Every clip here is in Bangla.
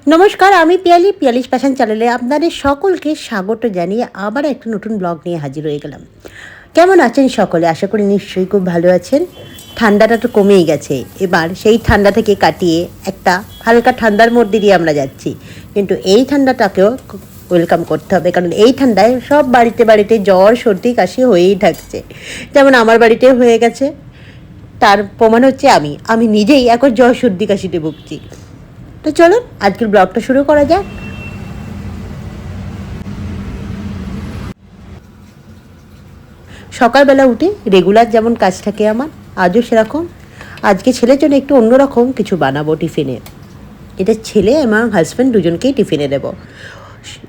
নমস্কার, আমি পিয়ালি পিয়ালিশ ফ্যাশন চ্যানেলে আপনাদের সকলকে স্বাগত জানিয়ে আবার একটা নতুন ব্লগ নিয়ে হাজির হয়ে গেলাম। কেমন আছেন সকলে? আশা করি নিশ্চয়ই খুব ভালো আছেন। ঠান্ডাটা তো কমেই গেছে, এবার সেই ঠান্ডা থেকে কাটিয়ে একটা হালকা ঠান্ডার মধ্যে দিয়ে আমরা যাচ্ছি, কিন্তু এই ঠান্ডাটাকেও ওয়েলকাম করতে হবে, কারণ এই ঠান্ডায় সব বাড়িতে বাড়িতে জ্বর সর্দি কাশি হয়েই থাকছে। যেমন আমার বাড়িতে হয়ে গেছে, তার প্রমাণ হচ্ছে আমি নিজেই এখন জ্বর সর্দি কাশিতে ভুগছি। তো চলুন আজকের ব্লগটা শুরু করা যাক। সকালবেলা উঠে রেগুলার যেমন কাজ থাকে আমার, আজও সেরকম। আজকে ছেলের জন্য একটু অন্যরকম কিছু বানাবো টিফিনে। এটা ছেলে এবং হাজব্যান্ড দুজনকেই টিফিনে দেবো।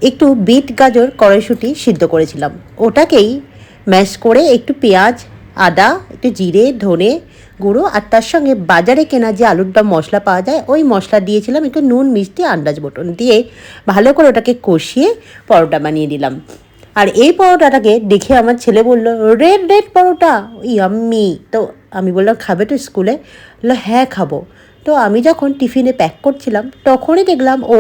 একটু বিট গাজর কড়াইশুঁটি সিদ্ধ করেছিলাম, ওটাকেই ম্যাশ করে একটু পেঁয়াজ আদা একটু জিরে ধনে গুঁড়ো আর তার সঙ্গে বাজারে কেনা যে আলুর দম মশলা পাওয়া যায় ওই মশলা দিয়েছিলাম, একটু নুন মিষ্টি আন্দাজ মতন দিয়ে ভালো করে ওটাকে কষিয়ে পরোটা বানিয়ে দিলাম। আর এই পরোটাটাকে দেখে আমার ছেলে বলল, রেড রেড পরোটা, ইয়াম্মি। তো আমি বললাম, খাবে তো স্কুলে? বললো হ্যাঁ খাবো। তো আমি যখন টিফিনে প্যাক করছিলাম তখনই দেখলাম ও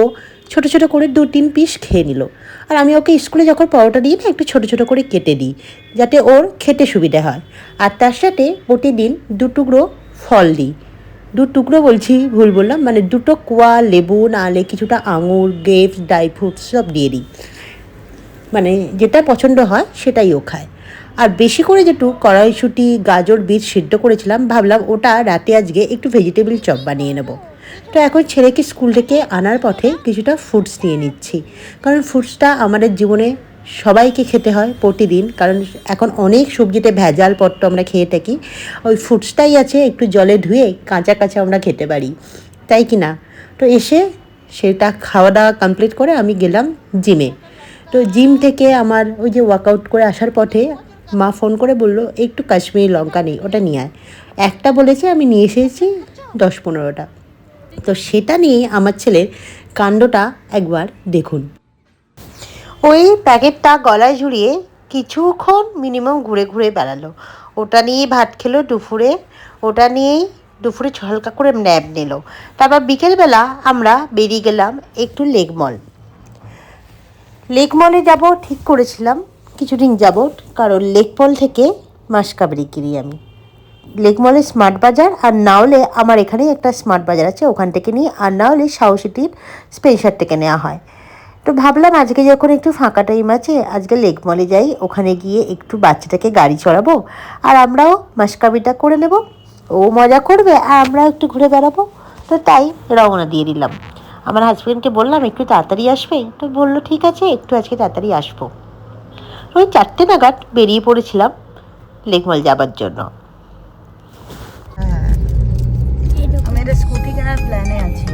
ছোটো ছোটো করে 2-3 পিস খেয়ে নিল। আর আমি ওকে স্কুলে যখন পরোটা দিই না, একটু ছোটো ছোটো করে কেটে দিই যাতে ওর খেতে সুবিধে হয়। আর তার সাথে প্রতিদিন 2 টুকরো ফল দিই। 2 টুকরো বলছি, ভুল বললাম, মানে 2টো কোয়া লেবু, নাহলে কিছুটা আঙুর, গ্রেপস, ড্রাই ফ্রুটস সব দিয়ে দিই। মানে যেটা পছন্দ হয় সেটাই ও খায়। আর বেশি করে যেটু কড়াইশুঁটি গাজর বিট সিদ্ধ করেছিলাম, ভাবলাম ওটা রাতে আজকে একটু ভেজিটেবল চপ বানিয়ে নেব। তো এখন ছেলেকে স্কুল থেকে আনার পথে কিছুটা ফ্রুটস নিয়ে নিচ্ছি, কারণ ফ্রুটসটা আমাদের জীবনে সবাইকে খেতে হয় প্রতিদিন, কারণ এখন অনেক সবজিতে ভেজাল পত্র আমরা খেয়ে থাকি। ওই ফ্রুটসটাই আছে, একটু জলে ধুয়ে কাঁচা কাঁচা আমরা খেতে পারি, তাই কি না? তো এসে সেটা খাওয়া দাওয়া কমপ্লিট করে আমি গেলাম জিমে। তো জিম থেকে আমার ওই যে ওয়ার্কআউট করে আসার পথে মা ফোন করে বলল, একটু কাশ্মীরি লঙ্কা নেই, ওটা নিয়ে আয়। একটা বলেছে, আমি নিয়ে এসেছি 10-15টা। তো সেটা নিয়ে আমার ছেলের কাণ্ডটা একবার দেখুন। ওই প্যাকেটটা গলায় ঝুলিয়ে কিছুক্ষণ মিনিমাম ঘুরে ঘুরে বেড়ালো। ওটা নিয়েই ভাত খেলো দুপুরে, ওটা নিয়েই দুপুরে হালকা করে ন্যাপ নিল। তারপর বিকেলবেলা আমরা বেরিয়ে গেলাম একটু লেক মল। লেক মলে যাব ঠিক করেছিলাম কিছুদিন যাবৎ, কারণ লেক মল থেকে মাসকাবারি কিনি আমি। লেক মলে স্মার্ট বাজার, আর না হলে আমার এখানে একটা স্মার্ট বাজার আছে, ওখান থেকে নিই, আর না হলে সাউ সিটির স্পেন্সার থেকে নেওয়া হয়। তো ভাবলাম আজকে যখন একটু ফাঁকা টাইম আছে, আজকে লেক মলে যাই, ওখানে গিয়ে একটু বাচ্চাটাকে গাড়ি চড়াবো আর আমরাও মাসকাবারিটা করে নেব। ও মজা করবে আর আমরাও একটু ঘুরে বেড়াবো। তো তাই রওনা দিয়ে দিলাম। আমার হাজব্যান্ডকে বললাম একটু তাড়াতাড়ি আসবে, তো বললো ঠিক আছে, একটু আজকে তাড়াতাড়ি আসবো। ওই 4টে নাগাদ বেরিয়ে পড়েছিলাম লেক মল যাবার জন্য। হ্যাঁ, আমি একটা স্কুটি কেনার প্ল্যানে আছি।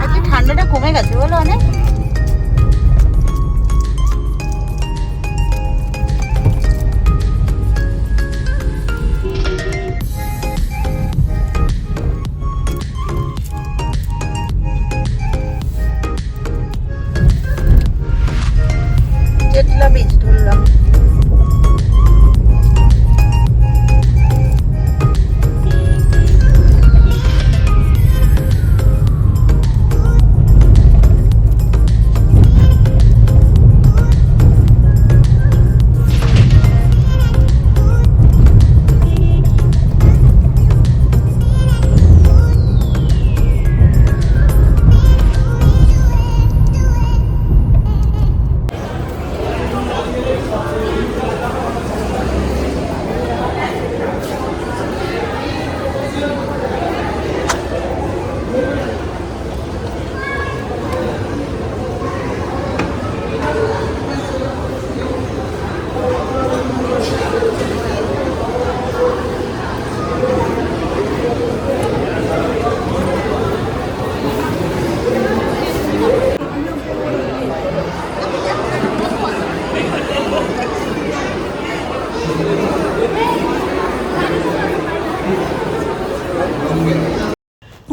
আজকে ঠান্ডাটা কমে গেছে বলো অনেক। চেতলা বীজ ধরলাম।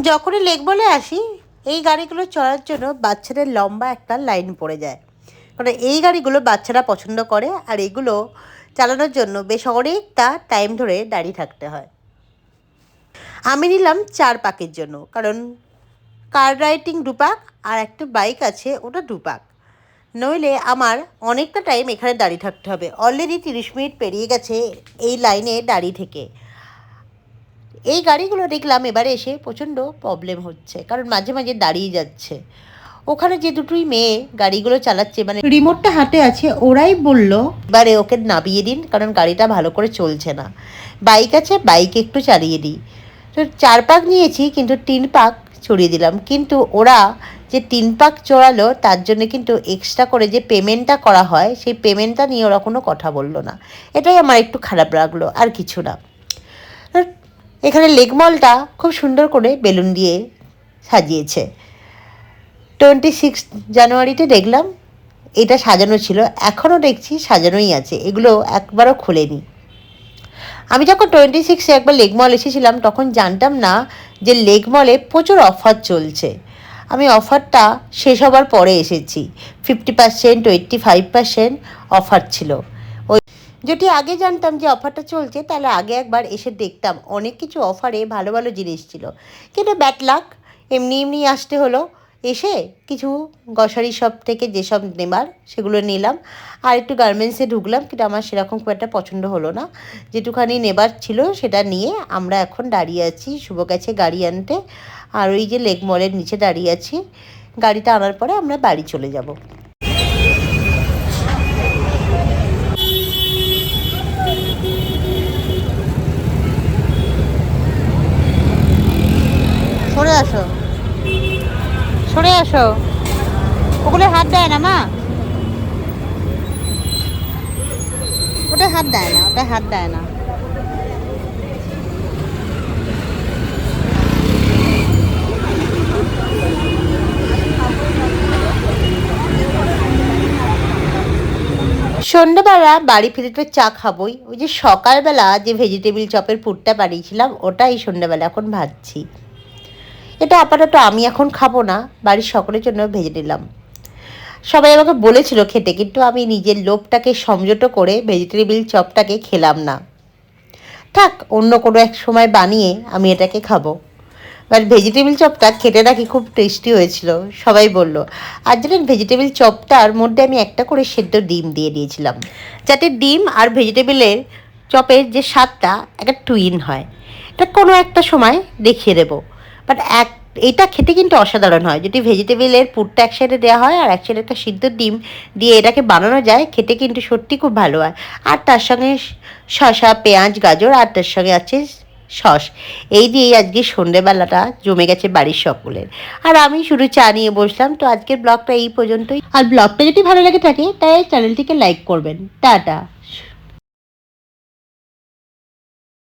যখনই লেক বলে আসি, এই গাড়িগুলো চড়ার জন্য বাচ্চাদের লম্বা একটা লাইন পড়ে যায়, কারণ এই গাড়িগুলো বাচ্চারা পছন্দ করে, আর এগুলো চালানোর জন্য বেশ অনেকটা টাইম ধরে দাঁড়িয়ে থাকতে হয়। আমি নিলাম 4 পাকের জন্য, কারণ কার রাইডিং 2 পাক আর একটা বাইক আছে ওটা 2 পাক, নইলে আমার অনেকটা টাইম এখানে দাঁড়িয়ে থাকতে হবে। অলরেডি 30 মিনিট পেরিয়ে গেছে এই লাইনে দাঁড়িয়ে থেকে। এই গাড়িগুলো দেখলাম এবারে এসে প্রচণ্ড প্রবলেম হচ্ছে, কারণ মাঝে মাঝে দাঁড়িয়ে যাচ্ছে। ওখানে যে দুটোই মেয়ে গাড়িগুলো চালাচ্ছে, মানে রিমোটটা হাতে আছে, ওরাই বলল এবারে ওকে নামিয়ে দিন, কারণ গাড়িটা ভালো করে চলছে না। বাইক আছে, বাইক একটু চালিয়ে দিই। তো 4 পাক নিয়েছি, কিন্তু 3 পাক চড়িয়ে দিলাম। কিন্তু ওরা যে 3 পাক চড়ালো তার জন্য কিন্তু এক্সট্রা করে যে পেমেন্টটা করা হয়, সেই পেমেন্টটা নিয়ে ওরা কোনো কথা বললো না। এটাই আমার একটু খারাপ লাগলো, আর কিছু না। এখানে লেক মলটা খুব সুন্দর করে বেলুন দিয়ে সাজিয়েছে। 26 জানুয়ারিতে দেখলাম এটা সাজানো ছিল, এখনও দেখছি সাজানোই আছে, এগুলো একবারও খোলেনি। আমি যখন 26-এ একবার লেক মল এসেছিলাম তখন জানতাম না যে লেক মলে প্রচুর অফার চলছে। আমি অফারটা শেষ হবার পরে এসেছি। 50%, 25% অফার ছিল। ওই যদি আগে জানতাম যে অফারটা চলছে তাহলে আগে একবার এসে দেখতাম, অনেক কিছু অফারে ভালো ভালো জিনিস ছিল। কিন্তু ব্যাড লাক, এমনি এমনি আসতে হলো। এসে কিছু গ্রসারি শপ থেকে যেসব নেবার সেগুলো নিলাম, আর একটু গার্মেন্টসে ঢুকলাম, কিন্তু আমার সেরকম খুব একটা পছন্দ হলো না। যেটুখানি নেবার ছিল সেটা নিয়ে আমরা এখন দাঁড়িয়ে আছি। শুভ গেছে গাড়ি আনতে, আর ওই যে লেক মলের নিচে দাঁড়িয়ে আছি। গাড়িটা আনার পরে আমরা বাড়ি চলে যাব। সরে আসো, সরে আসো, ওগুলো হাত দেয় না মা, ওটা হাত দেয় না, ওটা হাত দেয় না। সন্ধ্যাবেলা বাড়ি ফিরে তো চা খাবোই। ওই যে সকালবেলা যে ভেজিটেবিল চপের পুরটা বানিয়েছিলাম ওটা এই সন্ধ্যাবেলা এখন ভাজছি। এটা আপাতত আমি এখন খাবো না, বাড়ির সকলের জন্য ভেজে নিলাম। সবাই আমাকে বলেছিল খেতে, কিন্তু আমি নিজের লোভটাকে সংযত করে ভেজিটেবিল চপটাকে খেলাম না। থাক, অন্য কোনো এক সময় বানিয়ে আমি এটাকে খাবো। বাট ভেজিটেবিল চপটা খেতে নাকি খুব টেস্টি হয়েছিল, সবাই বলল। আর জানেন, ভেজিটেবিল চপটার মধ্যে আমি একটা করে সেদ্ধ ডিম দিয়ে দিয়েছিলাম, যাতে ডিম আর ভেজিটেবিলের চপের যে স্বাদটা একটা টুইন হয়। এটা কোনো একটা সময় দেখিয়ে দেবো। বাট এটা খেতে কিন্তু অসাধারণ হয়, যদি ভেজিটেবিলের পুরটা এক সাইডে দেওয়া হয় আর এক সাইডে একটা সিদ্ধ ডিম দিয়ে এটাকে বানানো যায়, খেতে কিন্তু সত্যি খুব ভালো হয়। আর তার সঙ্গে শসা, পেঁয়াজ, গাজর, আর তার সঙ্গে আছে সস। এই দিয়েই আজকে সন্ধ্যেবেলাটা জমে গেছে বাড়ির সকলের। আর আমি শুধু চা নিয়ে বসলাম। তো আজকের ব্লগটা এই পর্যন্তই। আর ব্লগটা যদি ভালো লাগে থাকে তাই চ্যানেলটিকে লাইক করবেন। টাটা।